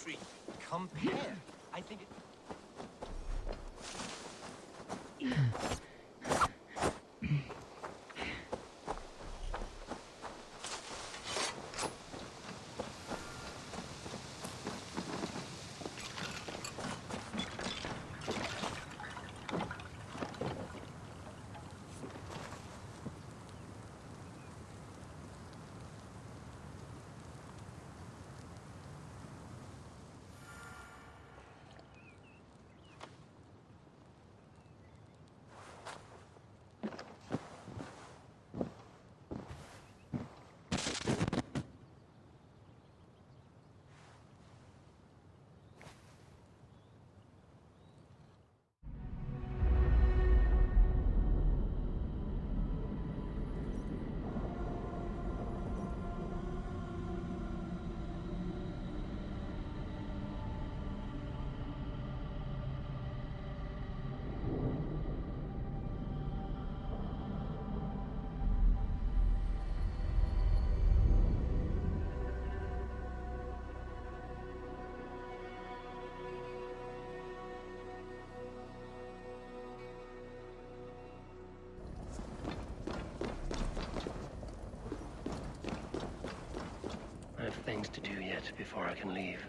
tree. Compare. I think it... I have things to do yet before I can leave.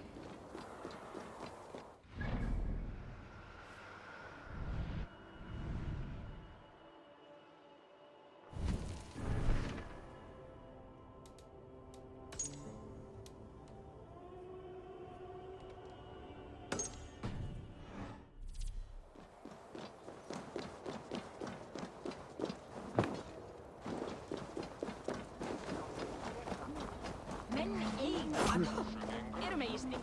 Ilmeisesti.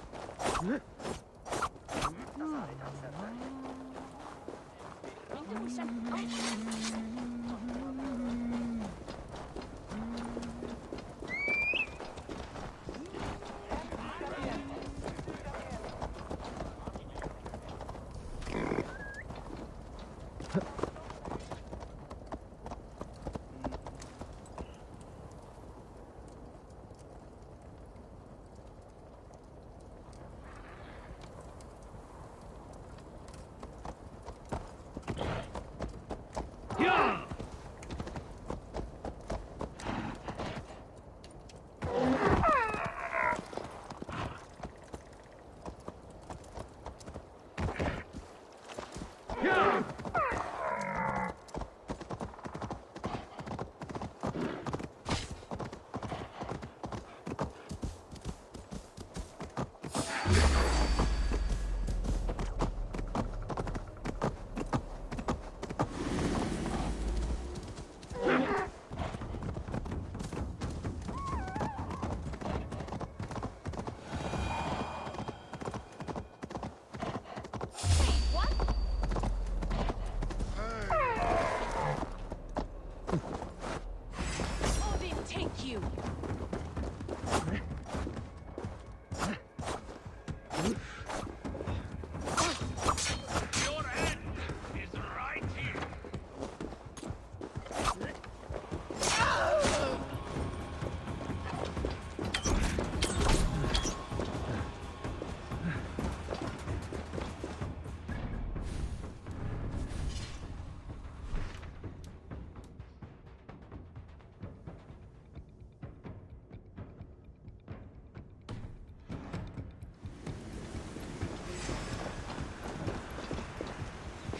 Minkä missä?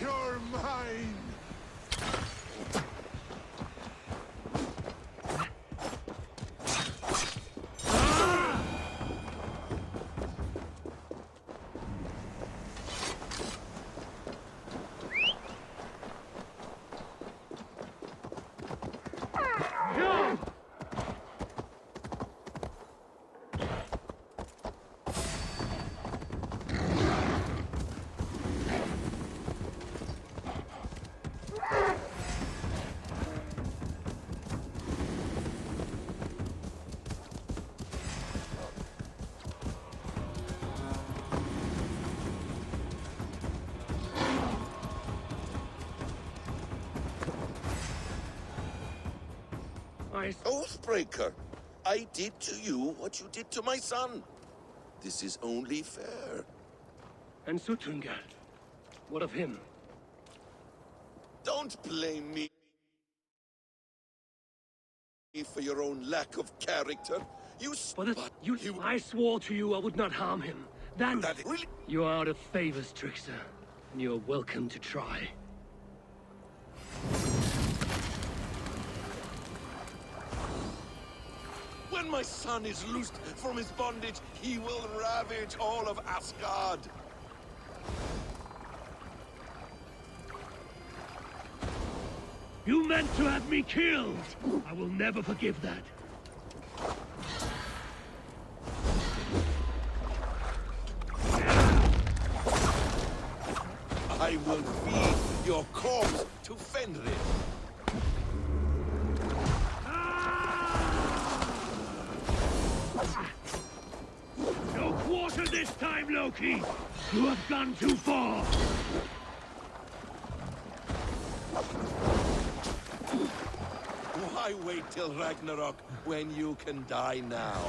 You're mine! Oathbreaker! I did to you what you did to my son. This is only fair. And Sutunga? What of him? Don't blame me for your own lack of character. I swore to you I would not harm him. That really... You are out of favors, trickster. And you are welcome to try. When my son is loosed from his bondage, he will ravage all of Asgard. You meant to have me killed! I will never forgive that. I will feed your corpse to Fenrir. No quarter this time, Loki! You have gone too far! Why wait till Ragnarok when you can die now?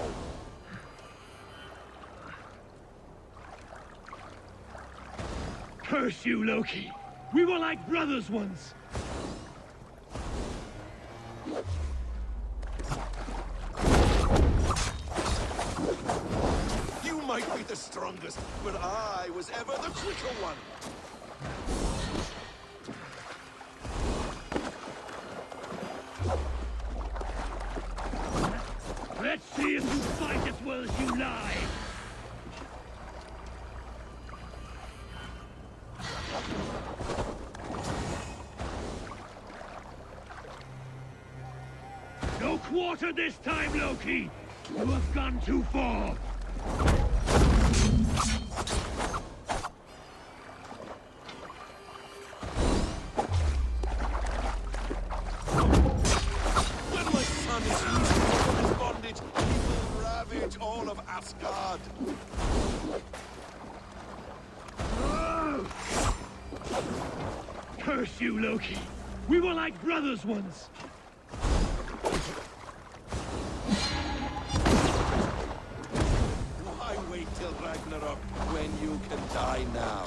Curse you, Loki! We were like brothers once! You might be the strongest, but I was ever the quicker one. Let's see if you fight as well as you lie! No quarter this time, Loki! You have gone too far! When my son is loosed from his bondage, he will ravage all of Asgard. Curse you, Loki! We were like brothers once! Why wait till Ragnarok when you can die now?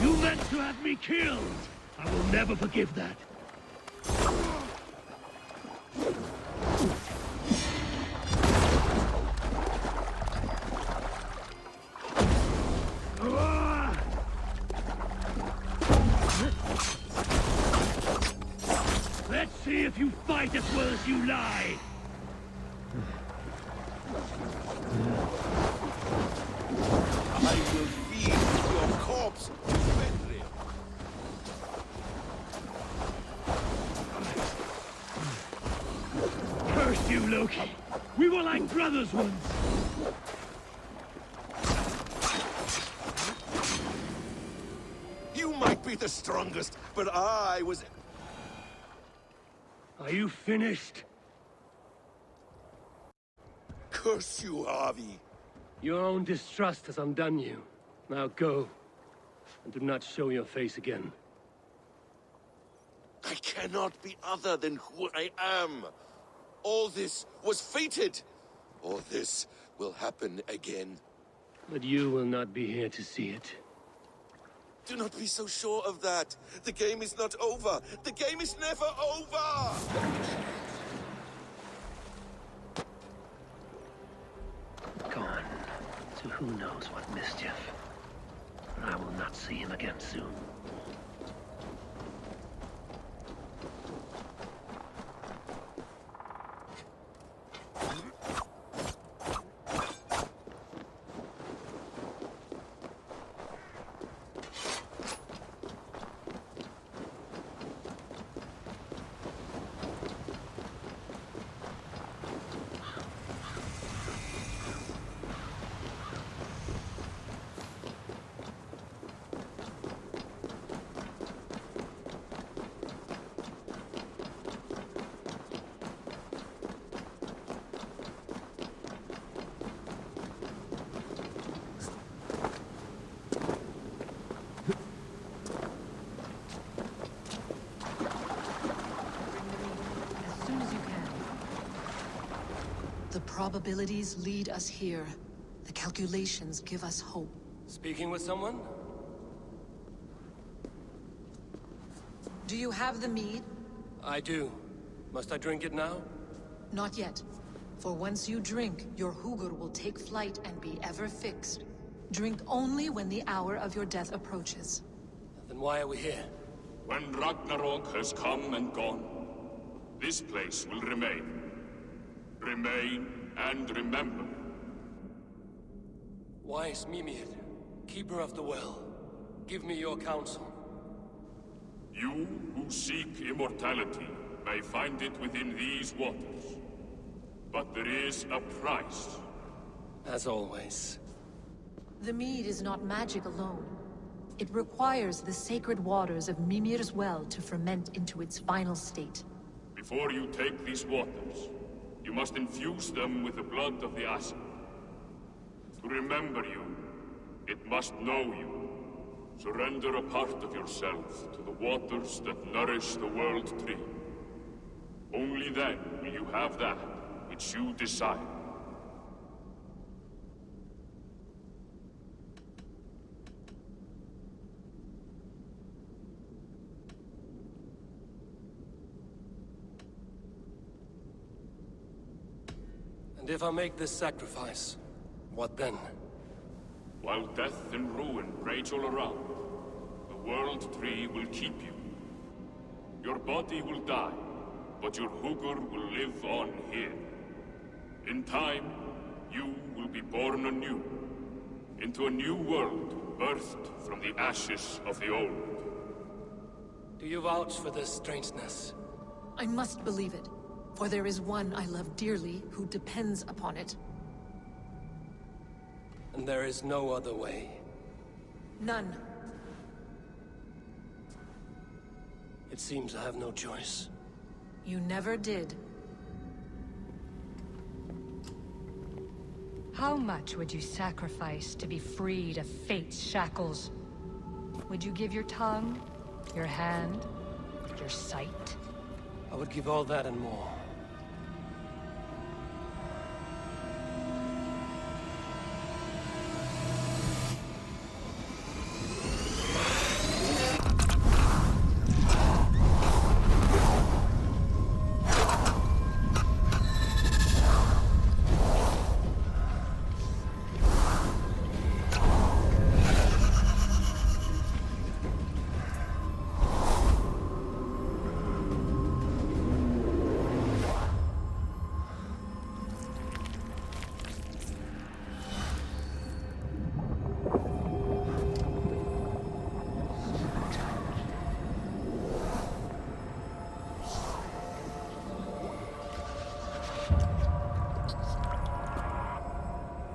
You meant to have me killed! I will never forgive that. Let's see if you fight as well as you lie! I will feed your corpse to Fenrir. Curse you, Loki! We were like brothers once! You might be the strongest, but I was... Are you finished? Curse you, Harvey. Your own distrust has undone you. Now go, and do not show your face again. I cannot be other than who I am. All this was fated. All this will happen again. But you will not be here to see it. Do not be so sure of that. The game is not over. The game is never over! Gone to who knows what mischief. I will not see him again soon. The probabilities lead us here. The calculations give us hope. Speaking with someone? Do you have the mead? I do. Must I drink it now? Not yet. For once you drink, your Hugur will take flight and be ever fixed. Drink only when the hour of your death approaches. Then why are we here? When Ragnarok has come and gone, this place will remain. Remain and remember. Wise Mimir, keeper of the well, give me your counsel. You who seek immortality may find it within these waters. But there is a price. As always. The mead is not magic alone. It requires the sacred waters of Mimir's well to ferment into its final state. Before you take these waters, you must infuse them with the blood of the Asa. To remember you, it must know you. Surrender a part of yourself to the waters that nourish the World Tree. Only then will you have that which you desire. And if I make this sacrifice, what then? While death and ruin rage all around, the World Tree will keep you. Your body will die, but your Hugur will live on here. In time, you will be born anew, into a new world birthed from the ashes of the old. Do you vouch for this strangeness? I must believe it, for there is one I love dearly who depends upon it. And there is no other way. None. It seems I have no choice. You never did. How much would you sacrifice to be freed of fate's shackles? Would you give your tongue, your hand, your sight? I would give all that and more.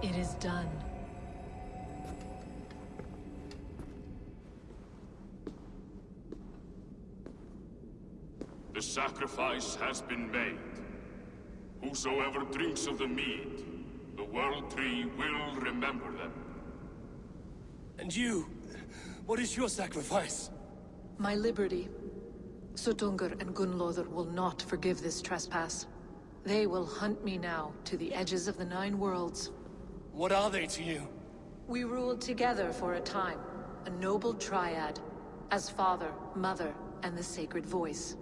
It is done. The sacrifice has been made. Whosoever drinks of the mead, the World Tree will remember them. And you? What is your sacrifice? My liberty. Sutungur and Gunlothar will not forgive this trespass. They will hunt me now to the edges of the Nine Worlds. What are they to you? We ruled together for a time, a noble triad, as father, mother, and the sacred voice.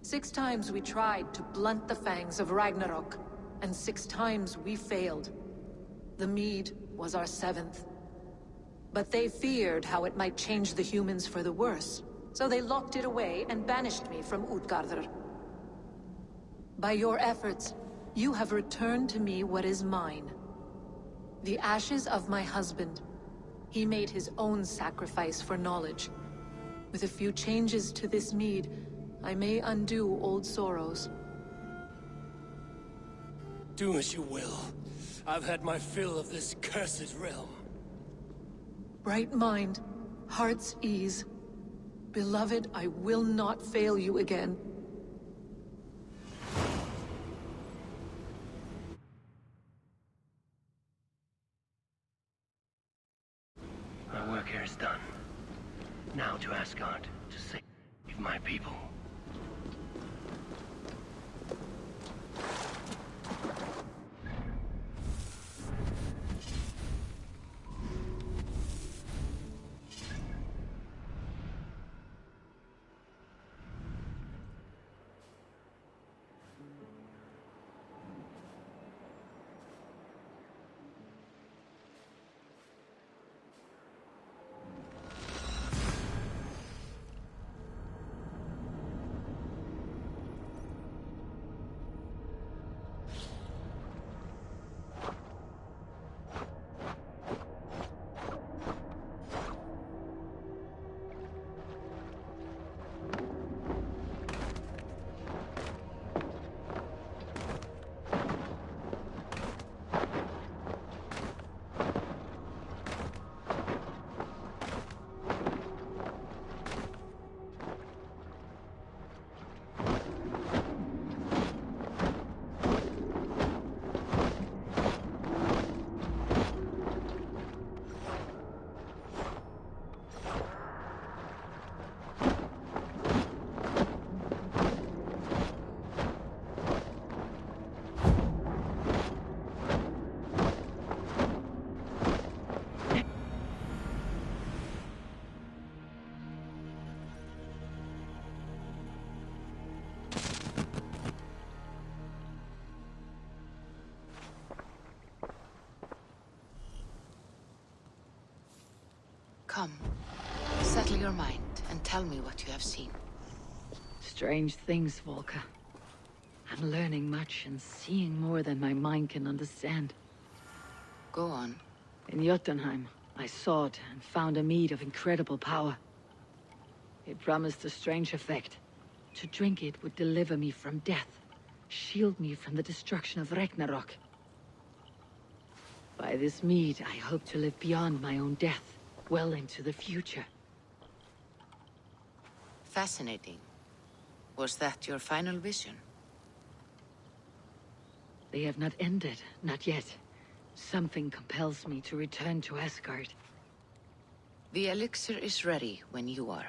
6 times we tried to blunt the fangs of Ragnarok, and 6 times we failed. The mead was our 7th. But they feared how it might change the humans for the worse, so they locked it away and banished me from Utgardr. By your efforts, you have returned to me what is mine. The ashes of my husband. He made his own sacrifice for knowledge. With a few changes to this mead, I may undo old sorrows. Do as you will. I've had my fill of this cursed realm. Bright mind, heart's ease. Beloved, I will not fail you again. My work here is done. Now to Asgard to save my people. Come, settle your mind and tell me what you have seen. Strange things, Volker. I'm learning much and seeing more than my mind can understand. Go on. In Jotunheim, I sought and found a mead of incredible power. It promised a strange effect. To drink it would deliver me from death, shield me from the destruction of Ragnarok. By this mead, I hope to live beyond my own death, well into the future. Fascinating. Was that your final vision? They have not ended, not yet. Something compels me to return to Asgard. The elixir is ready when you are.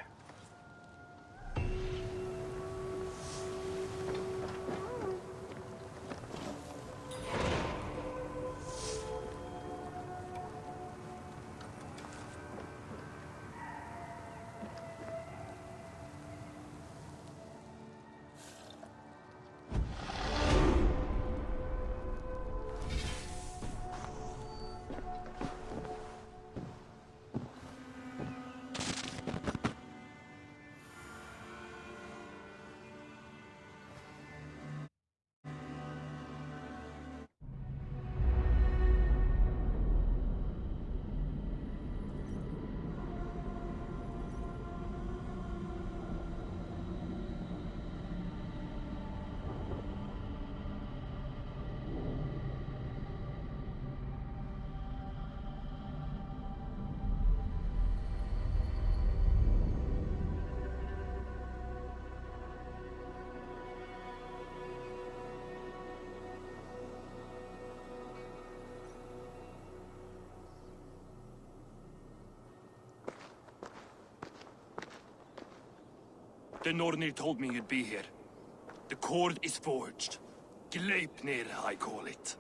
The Nornir told me you'd be here. The cord is forged. Gleipnir, I call it.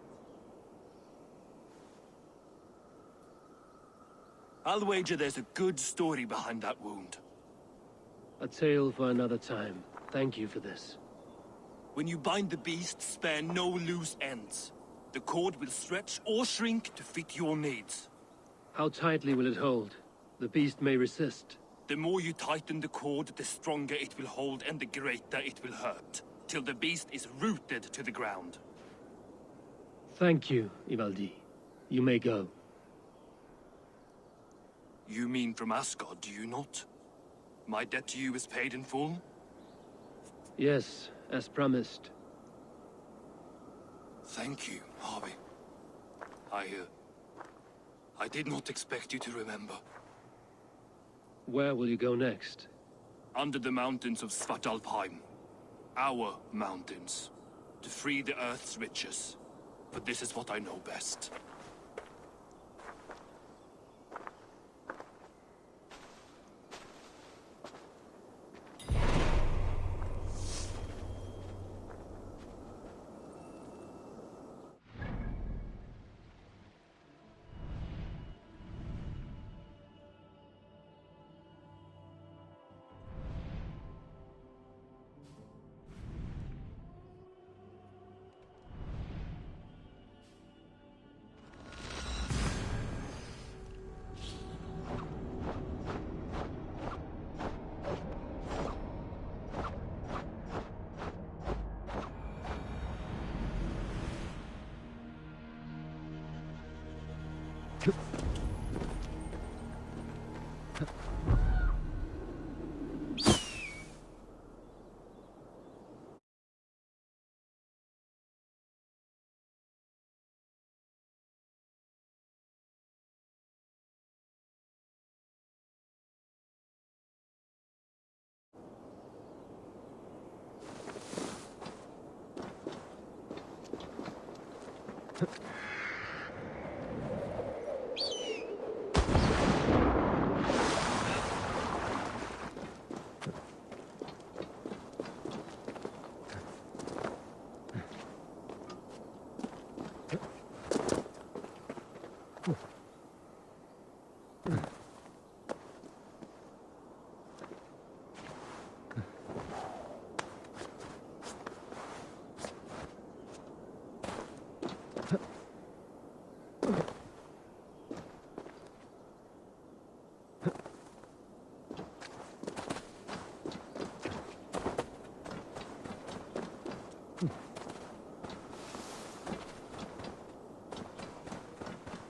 I'll wager there's a good story behind that wound. A tale for another time. Thank you for this. When you bind the beast, spare no loose ends. The cord will stretch or shrink to fit your needs. How tightly will it hold? The beast may resist. The more you tighten the cord, the stronger it will hold and the greater it will hurt, till the beast is rooted to the ground. Thank you, Ivaldi. You may go. You mean from Asgard, do you not? My debt to you is paid in full? Yes, as promised. Thank you, Harvey. I did not expect you to remember. Where will you go next? Under the mountains of Svartalfheim. Our mountains. To free the Earth's riches. For this is what I know best.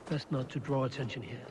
Best not to draw attention here.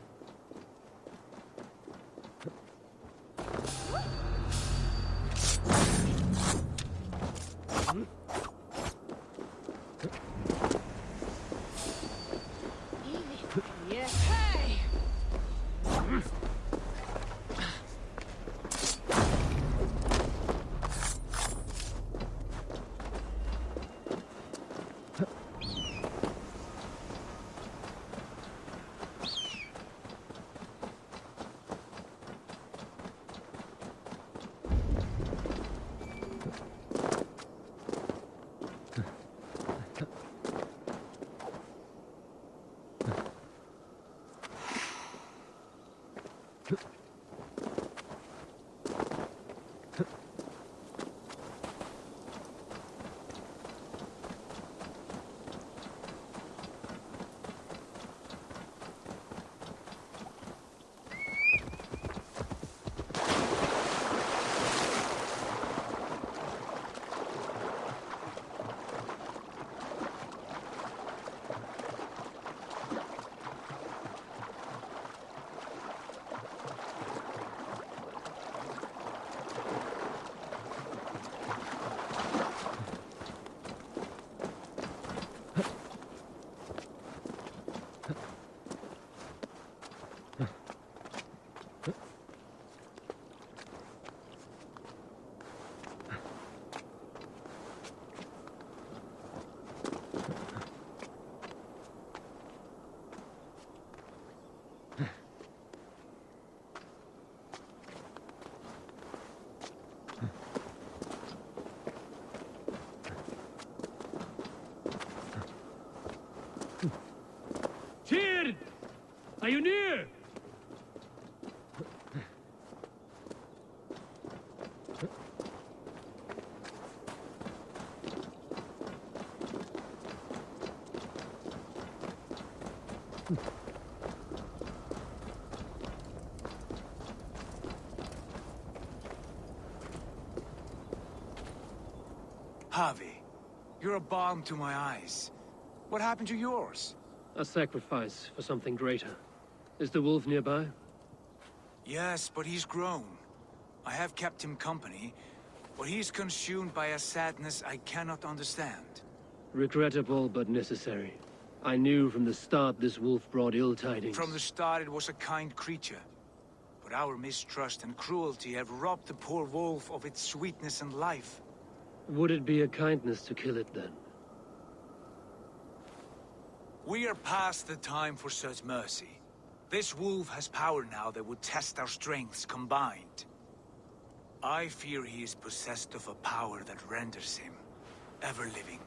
Tyr! Are you near? Javi, you're a balm to my eyes. What happened to yours? A sacrifice for something greater. Is the wolf nearby? Yes, but he's grown. I have kept him company, but he's consumed by a sadness I cannot understand. Regrettable, but necessary. I knew from the start this wolf brought ill tidings. From the start it was a kind creature. But our mistrust and cruelty have robbed the poor wolf of its sweetness and life. Would it be a kindness to kill it, then? We are past the time for such mercy. This wolf has power now that would test our strengths combined. I fear he is possessed of a power that renders him ever-living.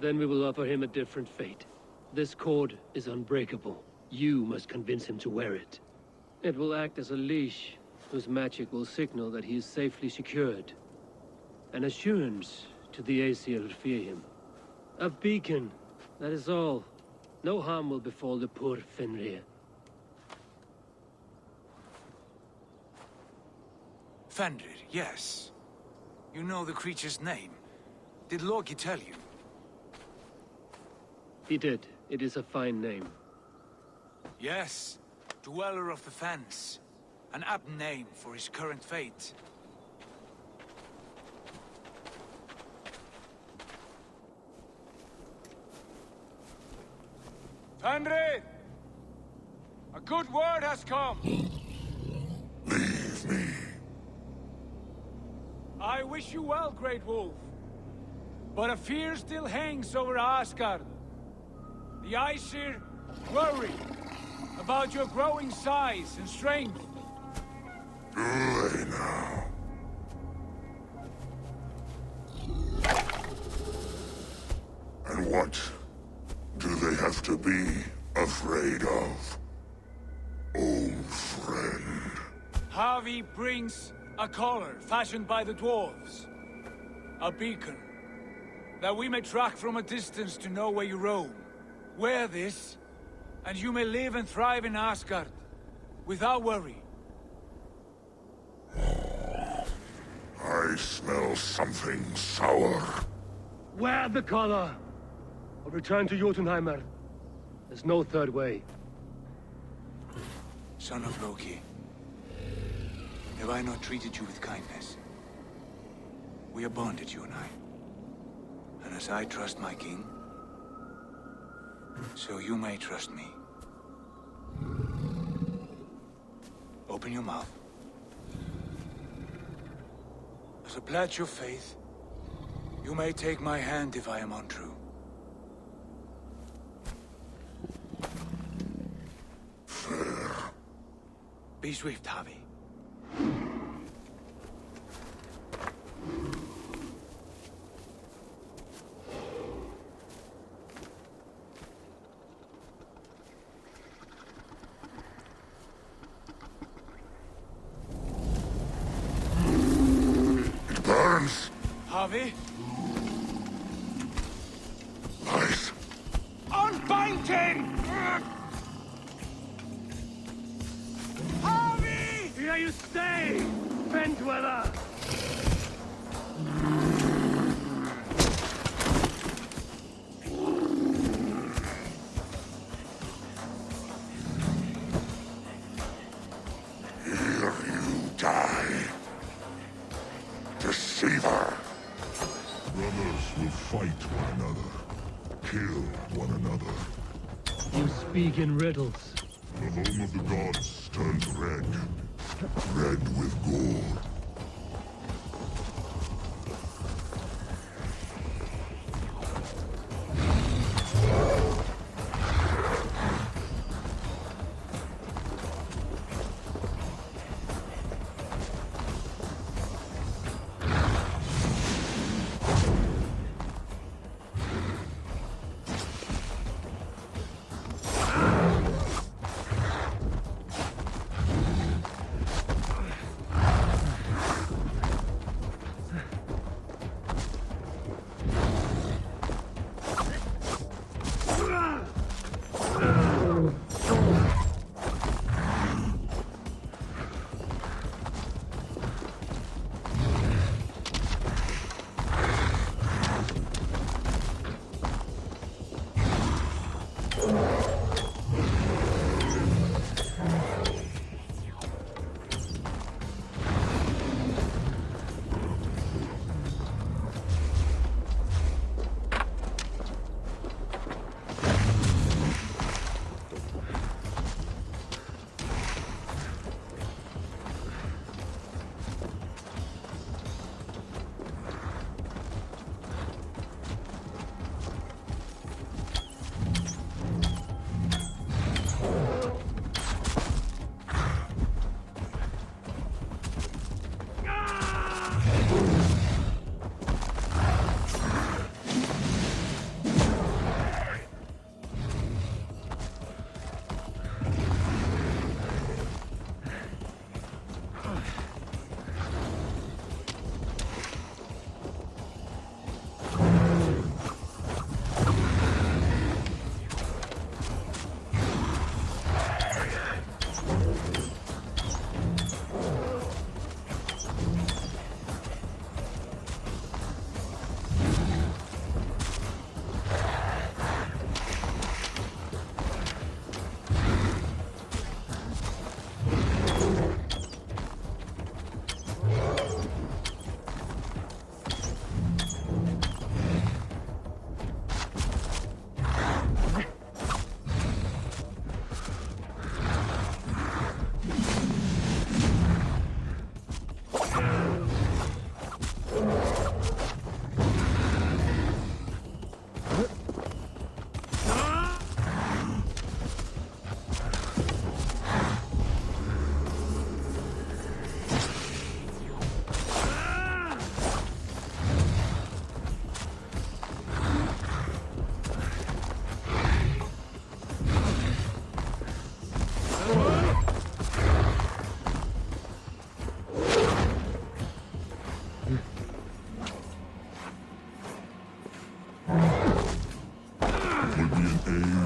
Then we will offer him a different fate. This cord is unbreakable. You must convince him to wear it. It will act as a leash, whose magic will signal that he is safely secured. An assurance to the Aesir who fear him. A beacon, that is all. No harm will befall the poor Fenrir. Fenrir, yes. You know the creature's name. Did Loki tell you? He did. It is a fine name. Yes. Dweller of the Fens. An apt name for his current fate. Fenrir! A good word has come! Leave me. I wish you well, Great Wolf. But a fear still hangs over Asgard. The Aesir worry about your growing size and strength. Do they now? And what do they have to be afraid of? Old friend. Javi brings a collar fashioned by the dwarves. A beacon. That we may track from a distance to know where you roam. Wear this, and you may live and thrive in Asgard. Without worry. I smell something sour. Wear the collar! Or return to Jotunheimer. There's no third way. Son of Loki, have I not treated you with kindness? We are bonded, you and I. And as I trust my king, so you may trust me. Open your mouth. As a pledge of faith, you may take my hand if I am untrue. Be swift, Javi. It burns! Javi? Nice. Unbind him! Here you stay, fen dweller! Here you die. Deceiver! Brothers will fight one another. Kill one another. You speak in riddles. The home of the gods turns red. Red with gore.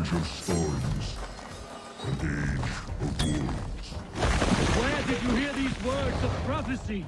age of storms, an age of wolves. Where did you hear these words of prophecy?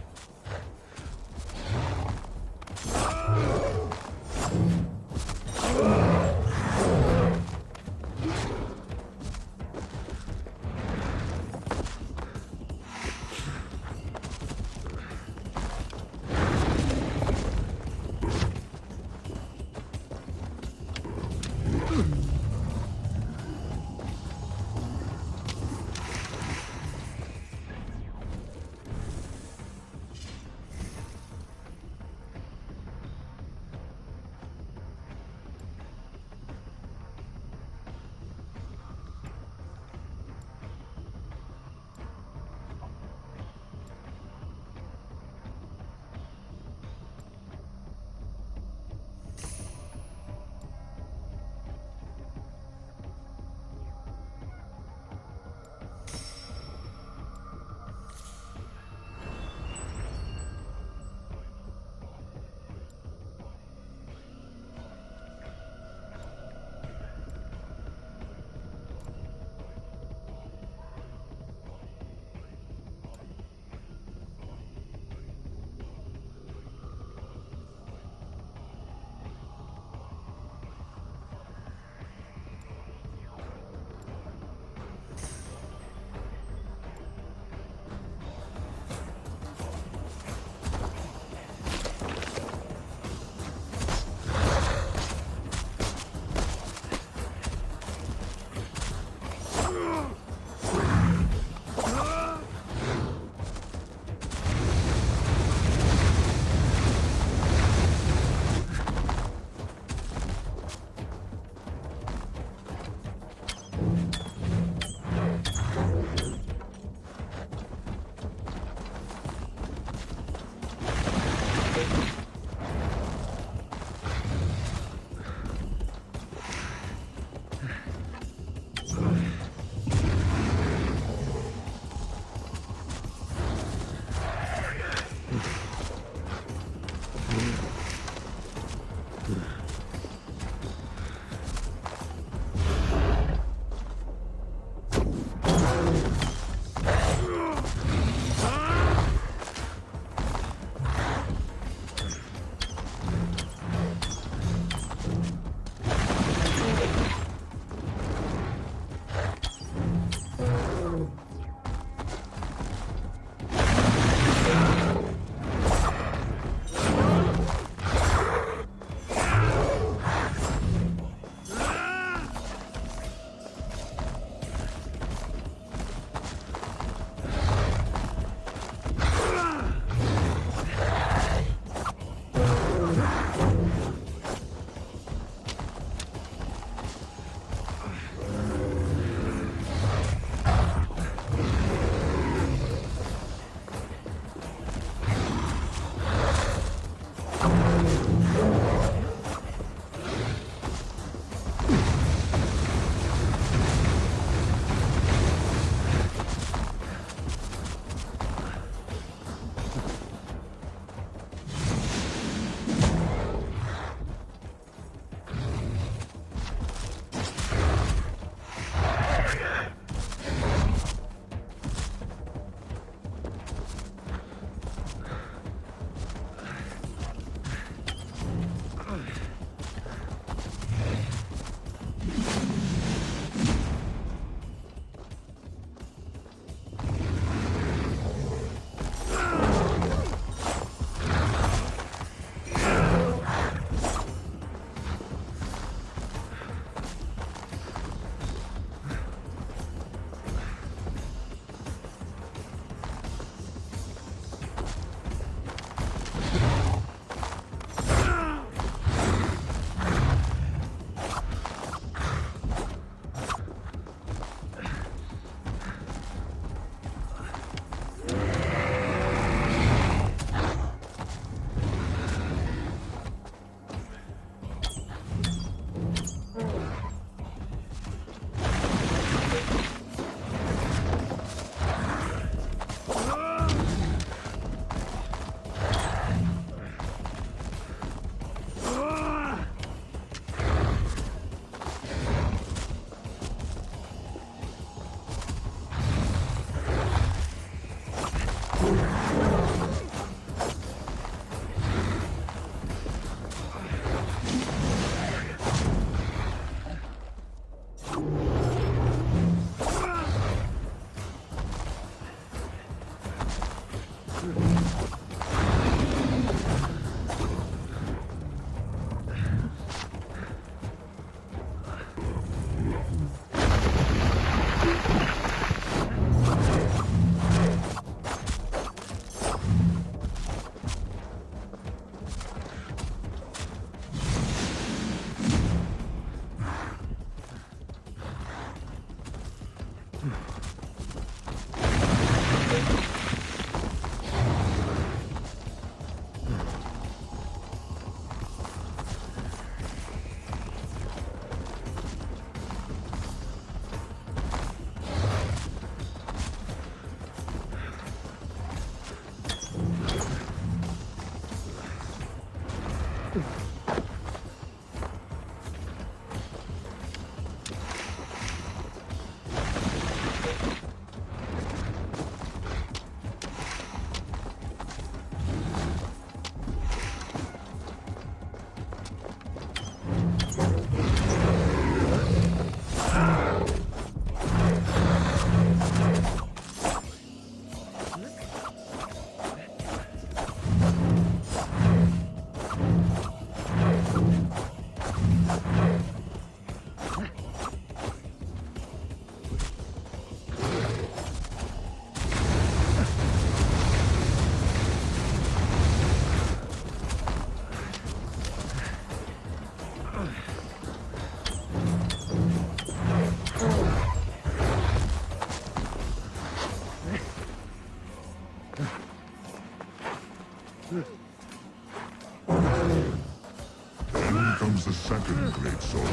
Then comes the second great sorrow,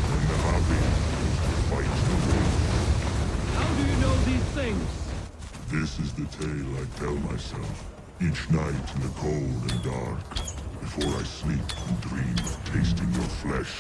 when the Havi fight the wolf. How do you know these things? This is the tale I tell myself, each night in the cold and dark, before I sleep and dream of tasting your flesh.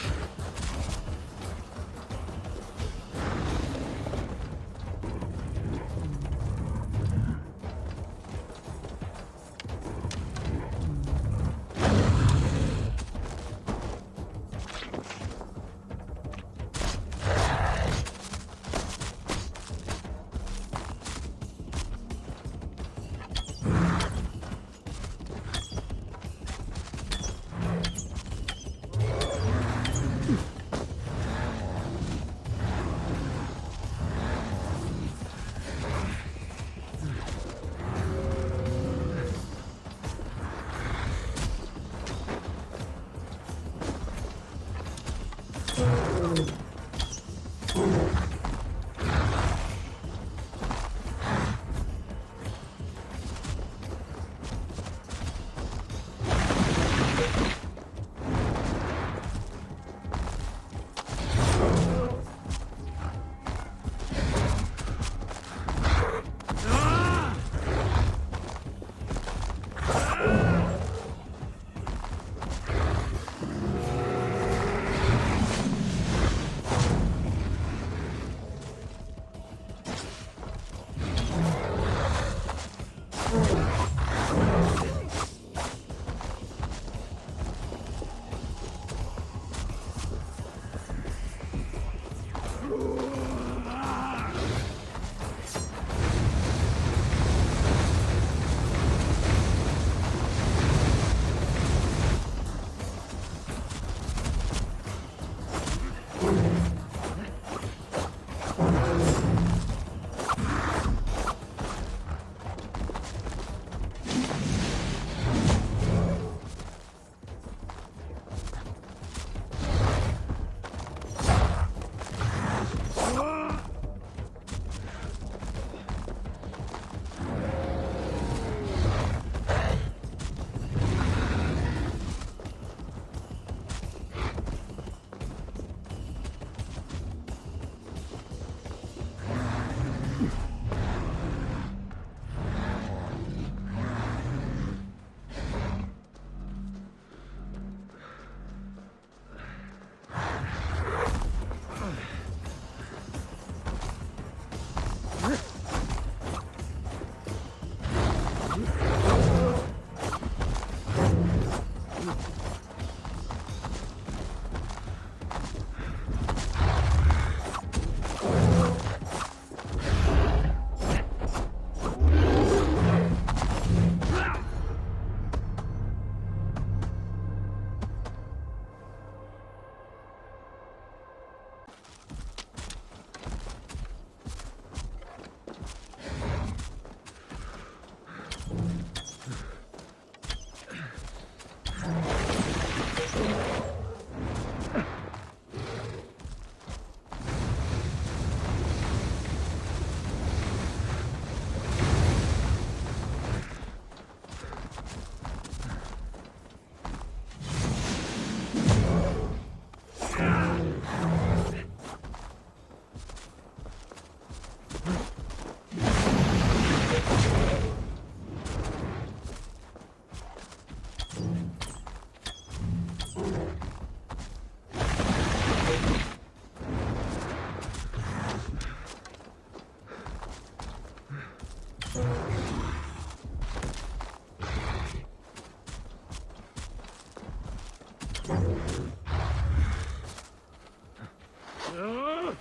I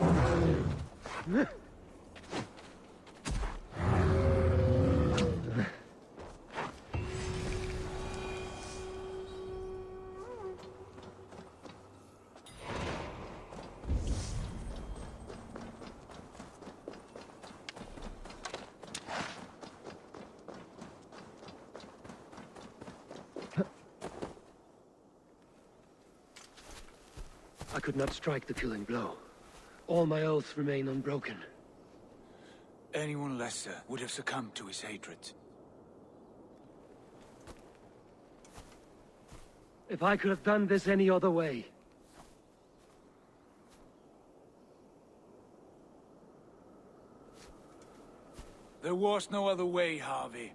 could not strike the killing blow. All my oaths remain unbroken. Anyone lesser would have succumbed to his hatred. If I could have done this any other way... There was no other way, Harvey.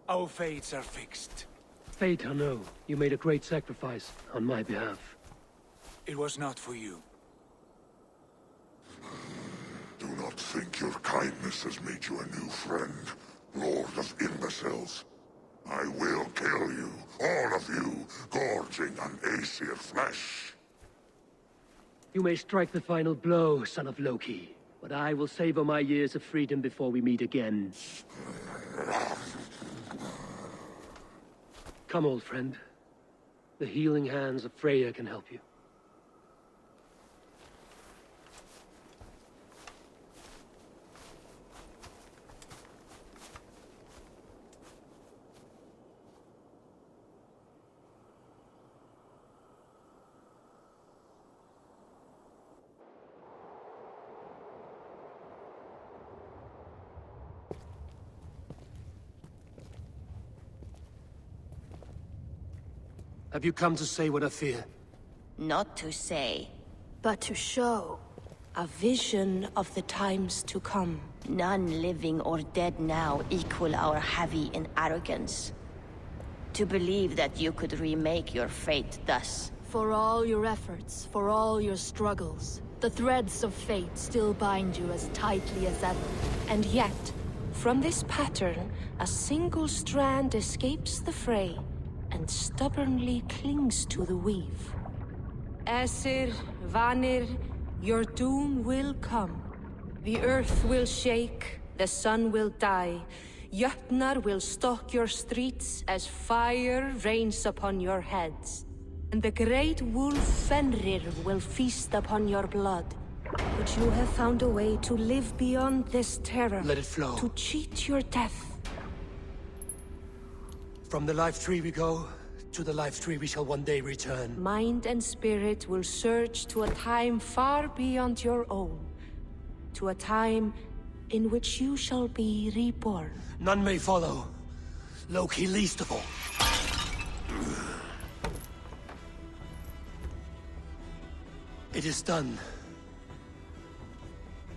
Our fates are fixed. Fate or no, you made a great sacrifice on my behalf. It was not for you. Do not think your kindness has made you a new friend, Lord of Imbeciles. I will kill you, all of you, gorging on Aesir flesh. You may strike the final blow, son of Loki, but I will savor my years of freedom before we meet again. Come, old friend. The healing hands of Freya can help you. Have you come to say what I fear? Not to say, but to show a vision of the times to come. None living or dead now equal our heavy in arrogance. To believe that you could remake your fate thus. For all your efforts, for all your struggles, the threads of fate still bind you as tightly as ever. And yet, from this pattern, a single strand escapes the fray and stubbornly clings to the weave. Aesir, Vanir, your doom will come. The earth will shake, the sun will die, Jötnar will stalk your streets as fire rains upon your heads. And the great wolf Fenrir will feast upon your blood. But you have found a way to live beyond this terror. Let it flow. To cheat your death. From the life tree we go, to the life tree we shall one day return. Mind and spirit will surge to a time far beyond your own. To a time in which you shall be reborn. None may follow. Loki least of all. It is done.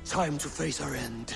Time to face our end.